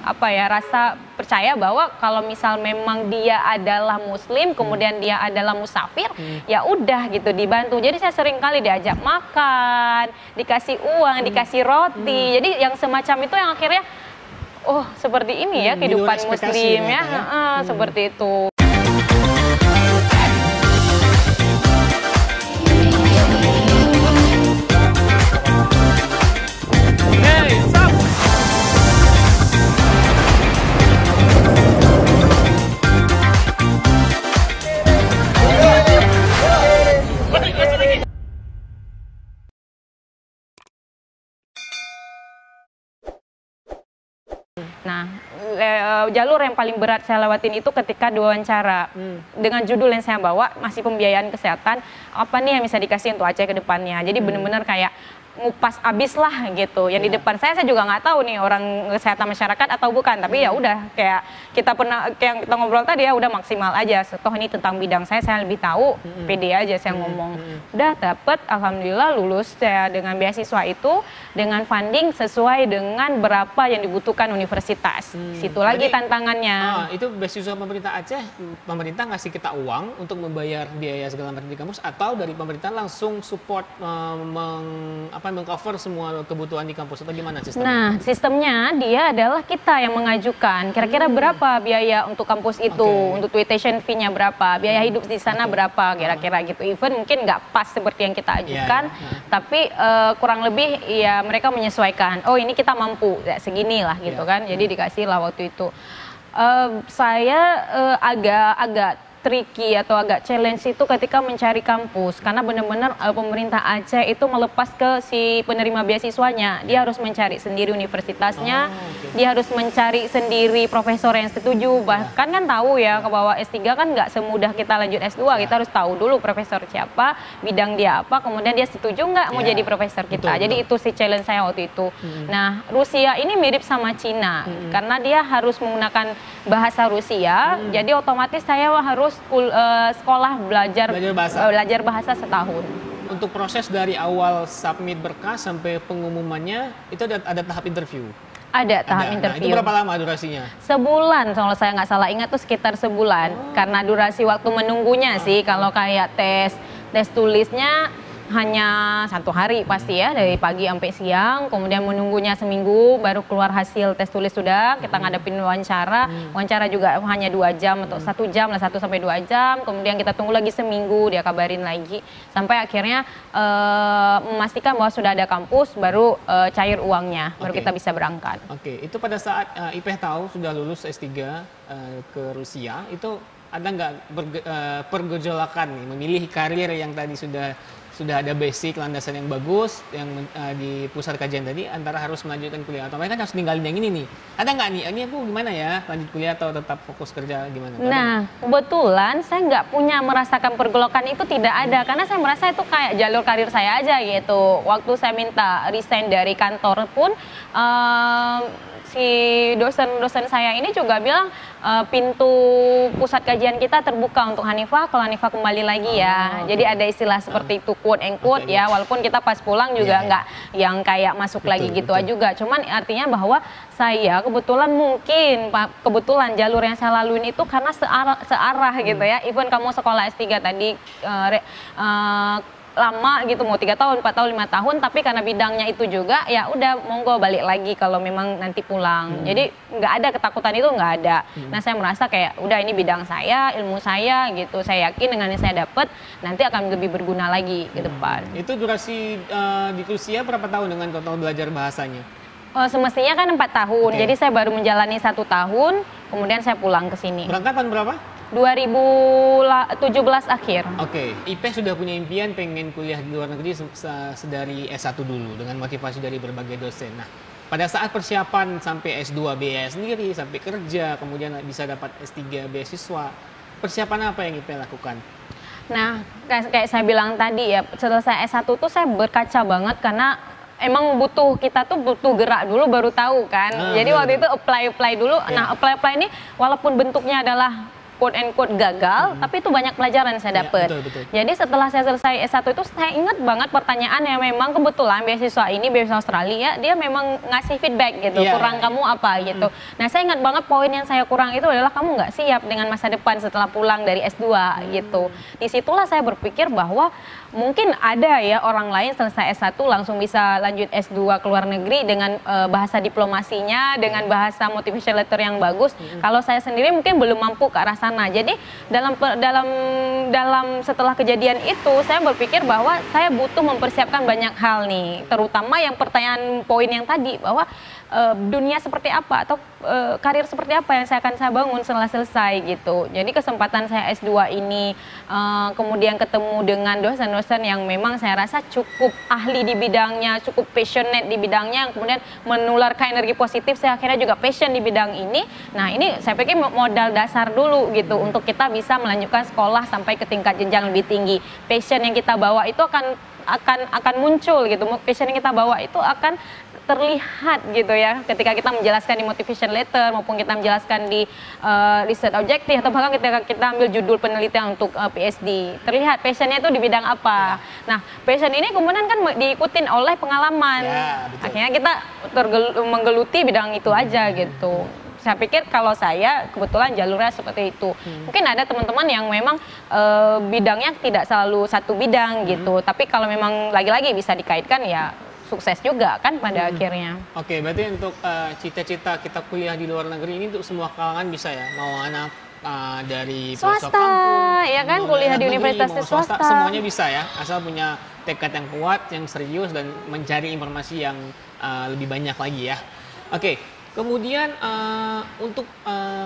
apa ya, rasa percaya bahwa kalau misal memang dia adalah muslim kemudian dia adalah musafir, ya udah gitu dibantu. Jadi saya sering kali diajak makan, dikasih uang, dikasih roti. Jadi yang semacam itu yang akhirnya oh seperti ini ya kehidupan muslim ya, seperti itu. Nah, jalur yang paling berat saya lewatin itu ketika diwawancara dengan judul yang saya bawa masih pembiayaan kesehatan, apa nih yang bisa dikasih untuk Aceh ke depannya. Jadi benar-benar kayak ngupas abis lah gitu. Yang di depan saya juga nggak tahu nih orang kesehatan masyarakat atau bukan, tapi ya udah kayak kita pernah kayak kita ngobrol tadi ya udah maksimal aja. Toh ini tentang bidang saya lebih tahu, pede aja saya ngomong. Udah dapet, alhamdulillah lulus saya dengan beasiswa itu dengan funding sesuai dengan berapa yang dibutuhkan universitas. Situ lagi tantangannya. Itu beasiswa pemerintah Aceh, pemerintah ngasih kita uang untuk membayar biaya segala macam di kampus, atau dari pemerintah langsung support mengcover semua kebutuhan di kampus, atau gimana sistemnya? Nah, sistemnya dia adalah kita yang mengajukan kira-kira berapa biaya untuk kampus itu, untuk tuition fee-nya berapa, biaya hidup di sana berapa kira-kira gitu. Even mungkin nggak pas seperti yang kita ajukan, tapi kurang lebih ya mereka menyesuaikan. Oh ini kita mampu ya, segini lah gitu kan. Jadi dikasih lah waktu itu. Saya agak tricky atau agak challenge itu ketika mencari kampus, karena benar-benar pemerintah Aceh itu melepas ke si penerima beasiswanya. Dia harus mencari sendiri universitasnya, dia harus mencari sendiri profesor yang setuju. Bahkan kan tahu ya, ke bawah S3 kan nggak semudah kita lanjut S2, kita harus tahu dulu profesor siapa, bidang dia apa, kemudian dia setuju nggak mau jadi profesor kita. Jadi itu si challenge saya waktu itu. Nah, Rusia ini mirip sama Cina, karena dia harus menggunakan bahasa Rusia, jadi otomatis saya harus sekolah belajar bahasa setahun. Untuk proses dari awal submit berkas sampai pengumumannya itu ada tahap interview? Ada tahap interview. Nah, itu berapa lama durasinya? Sebulan, kalau saya nggak salah ingat tuh sekitar sebulan. Karena durasi waktu menunggunya sih, kalau kayak tes tulisnya hanya 1 hari pasti ya, dari pagi sampai siang, kemudian menunggunya seminggu baru keluar hasil tes tulis. Sudah kita ngadepin wawancara juga hanya 2 jam atau 1 jam lah, 1 sampai 2 jam, kemudian kita tunggu lagi seminggu, dia kabarin lagi sampai akhirnya memastikan bahwa sudah ada kampus, baru cair uangnya, baru kita bisa berangkat. Itu pada saat Ipeh tahu sudah lulus S3 ke Rusia, itu ada nggak pergejolakan nih memilih karir yang tadi sudah ada basic landasan yang bagus yang di pusat kajian tadi, antara harus melanjutkan kuliah atau mereka harus ninggalin yang ini nih? Ada nggak nih, ini aku gimana ya, lanjut kuliah atau tetap fokus kerja gimana? Nah, kebetulan saya nggak punya merasakan pergolakan itu, tidak ada, karena saya merasa itu kayak jalur karir saya aja gitu. Waktu saya minta resign dari kantor pun si dosen saya ini juga bilang pintu pusat kajian kita terbuka untuk Hanifah kalau Hanifah kembali lagi ya. Jadi ada istilah seperti itu, quote and quote ya, walaupun kita pas pulang juga nggak yang kayak masuk lagi gitu juga. Cuman artinya bahwa saya kebetulan jalur yang saya laluin itu karena searah gitu ya. Even kamu sekolah S3 tadi lama gitu, mau 3 tahun, 4 tahun, 5 tahun, tapi karena bidangnya itu juga, ya udah monggo balik lagi kalau memang nanti pulang. Jadi nggak ada ketakutan itu, nggak ada. Nah saya merasa kayak udah ini bidang saya, ilmu saya gitu, saya yakin dengan yang saya dapat nanti akan lebih berguna lagi ke depan. Itu durasi di Rusia berapa tahun dengan total belajar bahasanya? Semestinya kan 4 tahun, jadi saya baru menjalani 1 tahun, kemudian saya pulang ke sini. Berangkat tahun berapa? 2017 akhir. Ipeh sudah punya impian pengen kuliah di luar negeri sedari S1 dulu dengan motivasi dari berbagai dosen. Nah, pada saat persiapan sampai S2 biaya sendiri, sampai kerja, kemudian bisa dapat S3 beasiswa, persiapan apa yang Ipeh lakukan? Nah, kayak saya bilang tadi ya, selesai S1 tuh saya berkaca banget karena emang kita tuh butuh gerak dulu baru tahu kan. Jadi waktu itu apply dulu. Nah, apply ini walaupun bentuknya adalah quote and quote gagal, tapi itu banyak pelajaran saya dapat. Jadi setelah saya selesai S1 itu saya ingat banget pertanyaan yang memang kebetulan beasiswa ini, beasiswa Australia, dia memang ngasih feedback gitu, kurang kamu apa gitu. Nah saya ingat banget poin yang saya kurang itu adalah kamu nggak siap dengan masa depan setelah pulang dari S2 gitu. Disitulah saya berpikir bahwa mungkin ada ya orang lain selesai S1 langsung bisa lanjut S2 ke luar negeri dengan bahasa diplomasinya, dengan bahasa motivation letter yang bagus. Kalau saya sendiri mungkin belum mampu ke arah sana. Jadi dalam setelah kejadian itu saya berpikir bahwa saya butuh mempersiapkan banyak hal nih, terutama yang pertanyaan poin yang tadi bahwa dunia seperti apa atau karir seperti apa yang saya bangun setelah selesai gitu. Jadi kesempatan saya S2 ini kemudian ketemu dengan dosen-dosen yang memang saya rasa cukup ahli di bidangnya, cukup passionate di bidangnya, yang kemudian menularkan energi positif, saya akhirnya juga passion di bidang ini. Nah ini saya pikir modal dasar dulu gitu untuk kita bisa melanjutkan sekolah sampai ke tingkat jenjang lebih tinggi. Passion yang kita bawa itu akan muncul gitu, passion yang kita bawa itu akan terlihat gitu ya ketika kita menjelaskan di motivation letter maupun kita menjelaskan di research objective atau bahkan ketika kita ambil judul penelitian untuk PhD, terlihat passionnya itu di bidang apa. Nah passion ini kemudian kan diikutin oleh pengalaman, akhirnya kita menggeluti bidang itu aja gitu. Saya pikir kalau saya kebetulan jalurnya seperti itu. Mungkin ada teman-teman yang memang bidangnya tidak selalu satu bidang gitu, tapi kalau memang lagi-lagi bisa dikaitkan ya sukses juga kan pada akhirnya. Oke, berarti untuk cita-cita kita kuliah di luar negeri ini untuk semua kalangan bisa ya? Mau anak dari swasta, kampung, ya kan, kuliah di universitas swasta, semuanya bisa ya, asal punya tekad yang kuat, yang serius, dan mencari informasi yang lebih banyak lagi ya. Oke. Kemudian untuk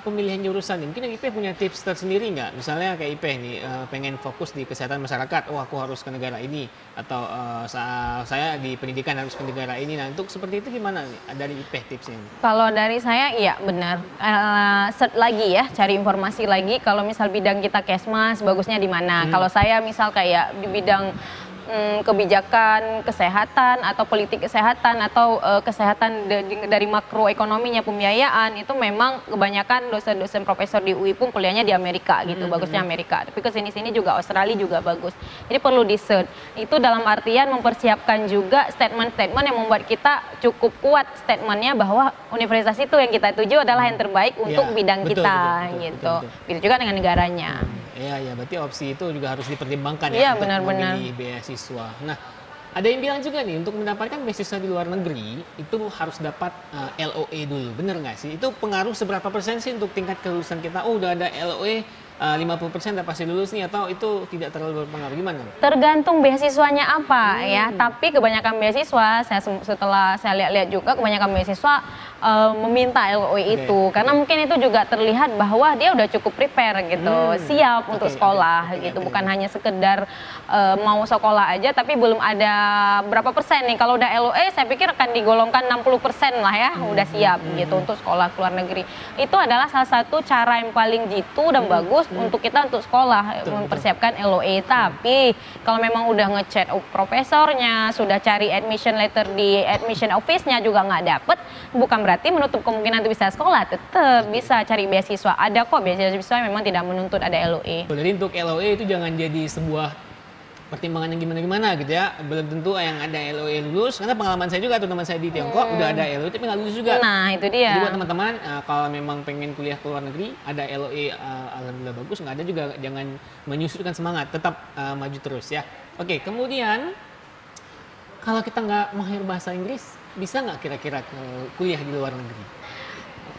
pemilihan jurusan, mungkin IPeh punya tips tersendiri nggak? Misalnya kayak IPeh nih pengen fokus di kesehatan masyarakat, oh aku harus ke negara ini, atau saya di pendidikan harus ke negara ini. Nah untuk seperti itu gimana nih dari IPeh tipsnya? Kalau dari saya iya benar, search lagi ya, cari informasi lagi. Kalau misal bidang kita kesmas, bagusnya di mana? Kalau saya misal kayak di bidang kebijakan kesehatan atau politik kesehatan atau kesehatan dari makroekonominya, pembiayaan, itu memang kebanyakan dosen-dosen profesor di UI pun kuliahnya di Amerika gitu, bagusnya Amerika. Tapi kesini-sini juga Australia juga bagus. Jadi perlu di-search. Itu dalam artian mempersiapkan juga statement-statement yang membuat kita cukup kuat statementnya bahwa universitas itu yang kita tuju adalah yang terbaik untuk bidang kita gitu. Begitu juga dengan negaranya. Iya, berarti opsi itu juga harus dipertimbangkan ya untuk benar-benar memilih beasiswa. Nah, ada yang bilang juga nih untuk mendapatkan beasiswa di luar negeri itu harus dapat LOE dulu, bener nggak sih? Itu pengaruh seberapa persen sih untuk tingkat kelulusan kita? Oh udah ada LOE 50% udah pasti lulus nih, atau itu tidak terlalu berpengaruh, gimana? Tergantung beasiswanya apa ya, tapi kebanyakan beasiswa setelah saya lihat-lihat juga kebanyakan beasiswa meminta LOE itu karena mungkin itu juga terlihat bahwa dia udah cukup prepare gitu, siap untuk sekolah gitu, bukan hanya sekedar mau sekolah aja tapi belum ada berapa persen nih. Kalau udah LOE saya pikir akan digolongkan 60% lah ya, udah siap gitu untuk sekolah ke luar negeri. Itu adalah salah satu cara yang paling jitu dan bagus untuk kita untuk sekolah, mempersiapkan LOE. Tapi kalau memang udah ngechat profesornya, sudah cari admission letter di admission office-nya juga nggak dapet, bukan berarti menutup kemungkinan untuk bisa sekolah, tetap bisa cari beasiswa. Ada kok beasiswa yang memang tidak menuntut ada LOE. Jadi untuk LOE itu jangan jadi sebuah pertimbangan yang gimana-gimana gitu ya. Belum tentu yang ada LOE lulus, karena pengalaman saya juga, teman saya di Tiongkok udah ada LOE tapi nggak lulus juga. Nah itu dia. Jadi buat teman-teman kalau memang pengen kuliah ke luar negeri, ada LOE alhamdulillah bagus, nggak ada juga jangan menyusutkan semangat, tetap maju terus ya. Oke, kemudian kalau kita nggak mahir bahasa Inggris, bisa nggak kira-kira kuliah di luar negeri?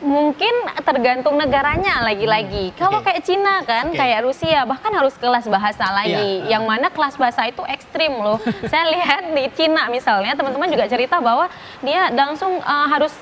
Mungkin tergantung negaranya lagi-lagi. Kalau kayak Cina kan, kayak Rusia, bahkan harus kelas bahasa lagi. Yang mana kelas bahasa itu ekstrim loh. Saya lihat di Cina misalnya, teman-teman juga cerita bahwa dia langsung harus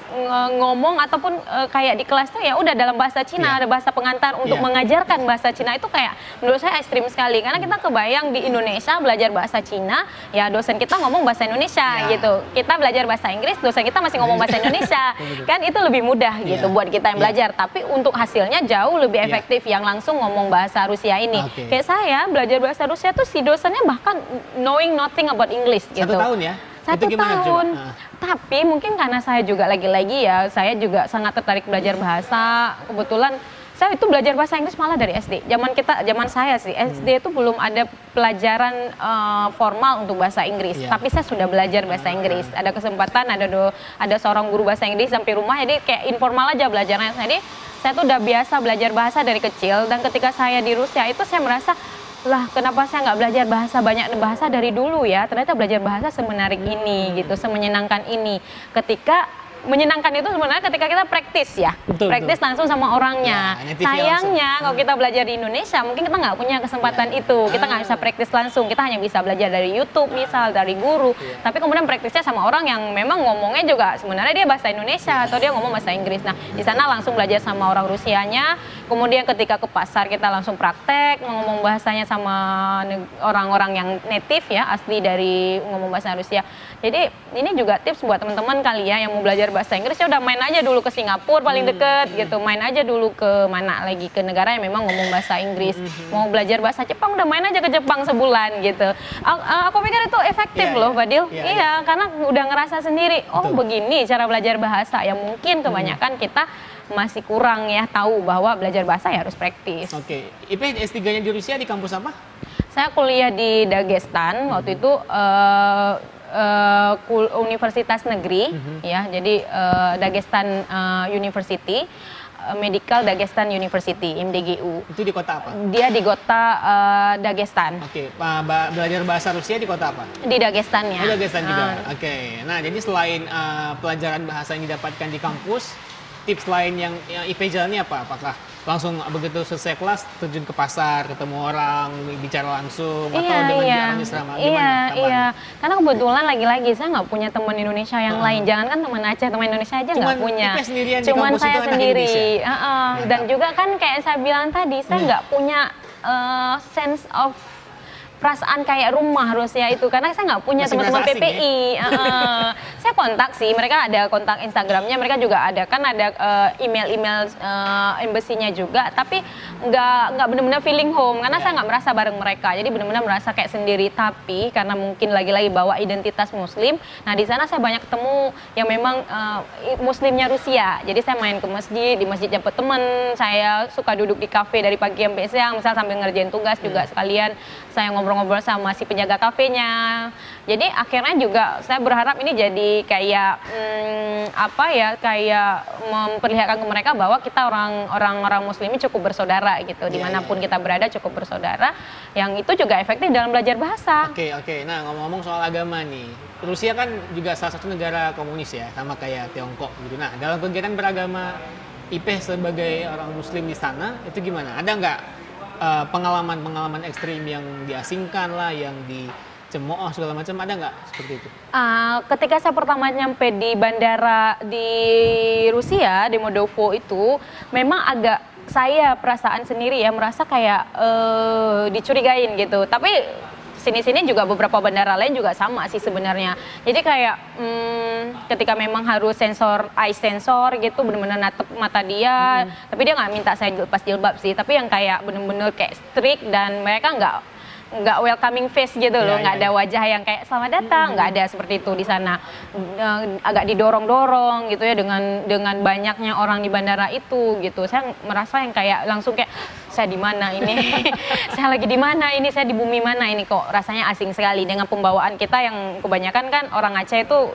ngomong ataupun kayak di kelas tuh ya udah dalam bahasa Cina, ada bahasa pengantar untuk mengajarkan bahasa Cina. Itu kayak menurut saya ekstrim sekali. Karena kita kebayang di Indonesia belajar bahasa Cina, ya dosen kita ngomong bahasa Indonesia gitu. Kita belajar bahasa Inggris, dosen kita masih ngomong bahasa Indonesia. Kan itu lebih mudah gitu buat kita yang belajar, tapi untuk hasilnya jauh lebih efektif yang langsung ngomong bahasa Rusia ini. Kayak saya belajar bahasa Rusia tuh si dosennya bahkan knowing nothing about English gitu. 1 tahun ya? 1 tahun. Tapi mungkin karena saya juga lagi-lagi ya, saya juga sangat tertarik belajar bahasa. Kebetulan Saya itu belajar bahasa Inggris malah dari SD. Zaman saya sih, SD itu belum ada pelajaran formal untuk bahasa Inggris. Tapi saya sudah belajar bahasa Inggris. Ada kesempatan, ada seorang guru bahasa Inggris sampai rumah, jadi kayak informal aja belajarnya. Jadi saya tuh udah biasa belajar bahasa dari kecil. Dan ketika saya di Rusia itu saya merasa, lah kenapa saya nggak belajar banyak bahasa dari dulu ya. Ternyata belajar bahasa semenarik ini gitu, semenyenangkan ini. Menyenangkan itu sebenarnya ketika kita praktis ya, praktis langsung sama orangnya. Sayangnya kalau kita belajar di Indonesia mungkin kita nggak punya kesempatan itu, kita nggak bisa praktis langsung, kita hanya bisa belajar dari YouTube misal, dari guru. Tapi kemudian praktisnya sama orang yang memang ngomongnya juga sebenarnya dia bahasa Indonesia atau dia ngomong bahasa Inggris. Nah di sana langsung belajar sama orang Rusianya, kemudian ketika ke pasar kita langsung praktek ngomong bahasanya sama orang-orang yang native ya, asli dari ngomong bahasa Rusia. Jadi ini juga tips buat teman-teman kali ya yang mau belajar bahasa Inggris, ya udah main aja dulu ke Singapura paling deket gitu, main aja dulu ke mana lagi, ke negara yang memang ngomong bahasa Inggris. Mau belajar bahasa Jepang udah main aja ke Jepang sebulan gitu. Aku pikir itu efektif loh Fadil. Iya, karena udah ngerasa sendiri, oh begini cara belajar bahasa. Ya mungkin kebanyakan kita masih kurang ya tahu bahwa belajar bahasa ya harus praktis. Oke, Ipe S3-nya di Rusia di kampus apa? Saya kuliah di Dagestan waktu itu. Universitas negeri ya, jadi Dagestan University, Medical Dagestan University (MDGU). Itu di kota apa? Dia di kota Dagestan. Oke, belajar bahasa Rusia di kota apa? Di Dagestan ya. Di Dagestan juga. Oke, nah jadi selain pelajaran bahasa yang didapatkan di kampus, tips lain yang Ipe jalani apa? Apakah langsung begitu selesai kelas terjun ke pasar, ketemu orang, bicara langsung, atau dengan dialami selama Iya, karena kebetulan lagi-lagi saya nggak punya teman Indonesia yang lain. Jangankan teman Aceh, teman Indonesia aja nggak punya. Cuman saya sendiri. Dan juga kan kayak saya bilang tadi, saya nggak punya sense of perasaan kayak rumah Rusia itu, karena saya nggak punya teman-teman PPI. Saya kontak sih, mereka ada kontak Instagramnya, mereka juga ada kan ada email embassy-nya juga, tapi nggak benar-benar feeling home karena saya nggak merasa bareng mereka, jadi benar-benar merasa kayak sendiri. Tapi karena mungkin lagi-lagi bawa identitas Muslim, nah di sana saya banyak ketemu yang memang Muslimnya Rusia, jadi saya main ke masjid, di masjid dapat teman, saya suka duduk di kafe dari pagi sampai siang, misal sambil ngerjain tugas juga sekalian saya ngobrol-ngobrol sama si penjaga kafenya. Jadi akhirnya juga saya berharap ini jadi kayak kayak memperlihatkan ke mereka bahwa kita orang Muslim ini cukup bersaudara gitu, dimanapun kita berada cukup bersaudara. Yang itu juga efektif dalam belajar bahasa. Oke. Nah ngomong-ngomong soal agama nih, Rusia kan juga salah satu negara komunis ya, sama kayak Tiongkok gitu. Nah dalam kegiatan beragama Ipe sebagai orang Muslim di sana itu gimana? Ada nggak pengalaman ekstrim yang diasingkan lah, yang dicemooh segala macam, ada nggak seperti itu? Ketika saya pertama nyampe di bandara di Rusia, di Moldova itu, memang agak saya perasaan sendiri ya, merasa kayak dicurigain gitu. Tapi sini-sini juga beberapa bandara lain juga sama sih sebenarnya. Jadi kayak ketika memang harus eye sensor gitu, benar-benar natep mata dia. Tapi dia nggak minta saya lepas jilbab sih. Tapi yang kayak benar-benar kayak strict, dan mereka nggak welcoming face gitu loh, nggak ada wajah yang kayak selamat datang, nggak ada seperti itu di sana. Agak didorong-dorong gitu ya dengan banyaknya orang di bandara itu gitu. Saya merasa yang kayak langsung kayak saya di mana ini, saya lagi di mana ini, saya di bumi mana ini, kok rasanya asing sekali dengan pembawaan kita yang kebanyakan kan orang Aceh itu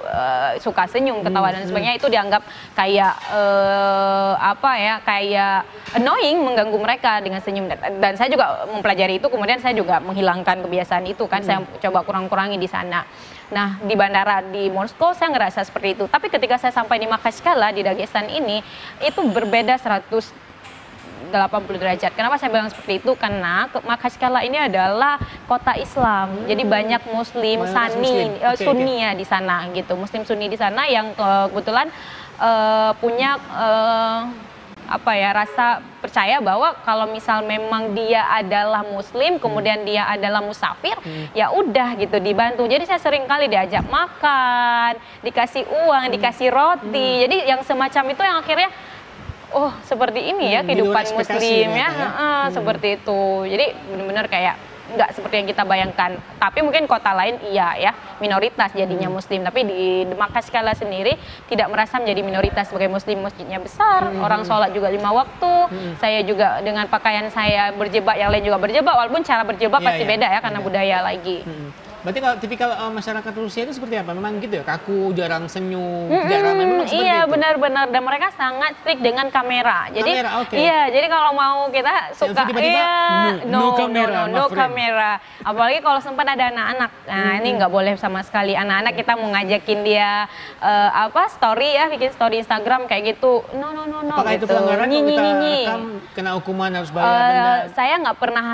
suka senyum, ketawa dan sebagainya, itu dianggap kayak kayak annoying, mengganggu mereka dengan senyum. Dan saya juga mempelajari itu, kemudian saya juga menghilangkan kebiasaan itu kan, saya coba kurang-kurangi di sana. Nah di bandara di Moskow saya ngerasa seperti itu, tapi ketika saya sampai di Makhachkala di Dagestan ini, itu berbeda 180 derajat. Kenapa saya bilang seperti itu? Karena Makhachkala ini adalah kota Islam. Jadi banyak Muslim Sunni ya di sana gitu. Muslim Sunni di sana yang kebetulan punya rasa percaya bahwa kalau misal memang dia adalah Muslim, kemudian dia adalah musafir, ya udah gitu dibantu. Jadi saya sering kali diajak makan, dikasih uang, dikasih roti. Jadi yang semacam itu yang akhirnya seperti ini ya kehidupan Muslim ya, seperti itu. Jadi benar-benar kayak nggak seperti yang kita bayangkan. Tapi mungkin kota lain iya ya, minoritas jadinya Muslim. Tapi di Makassar sendiri tidak merasa menjadi minoritas sebagai Muslim. Masjidnya besar, orang sholat juga 5 waktu. Saya juga dengan pakaian saya berjilbab, yang lain juga berjilbab, walaupun cara berjilbab pasti beda ya karena budaya lagi. Berarti kalau tipikal masyarakat Rusia itu seperti apa? Memang gitu ya, kaku, jarang senyum, jarang memang seperti iya, itu? benar-benar. Dan mereka sangat strict dengan kamera. Jadi, iya, jadi kalau mau kita suka, no kamera. Apalagi kalau sempat ada anak-anak. Nah, ini nggak boleh sama sekali. Anak-anak kita mau ngajakin dia, story ya, bikin story Instagram kayak gitu. No. Apakah gitu. itu pelanggaran? Kalau kita rekam, kena hukuman, harus bayar denda? Saya nggak pernah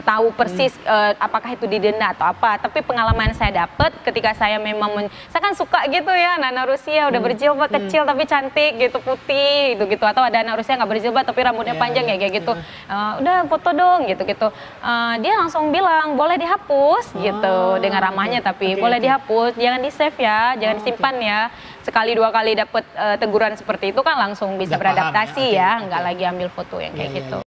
tahu persis apakah itu didenda atau apa, tapi pengalaman saya dapat ketika saya memang saya kan suka gitu ya, anak Rusia udah berjilbab kecil tapi cantik gitu, putih gitu, atau ada anak Rusia nggak berjilbab tapi rambutnya panjang kayak gitu, udah foto dong gitu, dia langsung bilang boleh dihapus gitu dengan ramahnya, tapi boleh dihapus, jangan di save ya, jangan disimpan ya. Sekali 2 kali dapat teguran seperti itu kan langsung bisa beradaptasi ya, nggak lagi ambil foto yang kayak gitu.